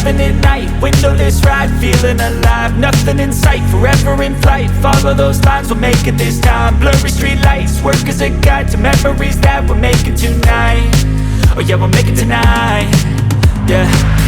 Living at night, windowless ride, feeling alive. Nothing in sight, forever in flight. Follow those lines, we'll make it this time. Blurry street lights, work as a guide to memories that we're making tonight. Oh yeah, we'll make it tonight. Yeah.